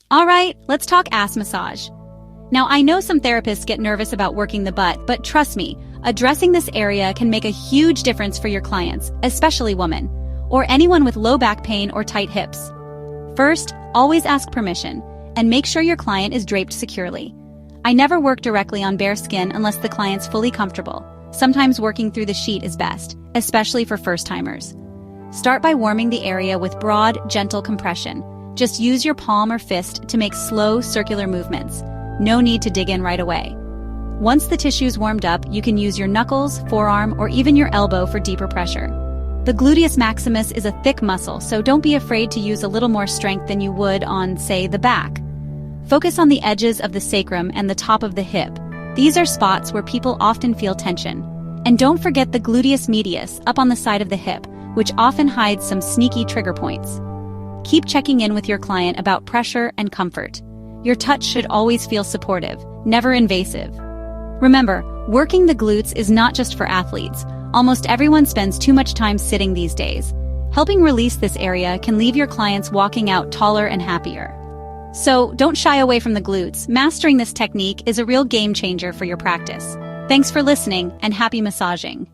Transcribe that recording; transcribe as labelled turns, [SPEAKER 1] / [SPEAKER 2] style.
[SPEAKER 1] Alright, let's talk ass massage. Now, I know some therapists get nervous about working the butt, but trust me, addressing this area can make a huge difference for your clients, especially women, or anyone with low back pain or tight hips. First, always ask permission, and make sure your client is draped securely. I never work directly on bare skin unless the client's fully comfortable. Sometimes working through the sheet is best, especially for first-timers. Start by warming the area with broad, gentle compression. Just use your palm or fist to make slow, circular movements. No need to dig in right away. Once the tissue's warmed up, you can use your knuckles, forearm, or even your elbow for deeper pressure. The gluteus maximus is a thick muscle, so don't be afraid to use a little more strength than you would on, say, the back. Focus on the edges of the sacrum and the top of the hip. These are spots where people often feel tension. And don't forget the gluteus medius, up on the side of the hip, which often hides some sneaky trigger points. Keep checking in with your client about pressure and comfort. Your touch should always feel supportive, never invasive. Remember, working the glutes is not just for athletes. Almost everyone spends too much time sitting these days. Helping release this area can leave your clients walking out taller and happier. So, don't shy away from the glutes. Mastering this technique is a real game changer for your practice. Thanks for listening, and happy massaging.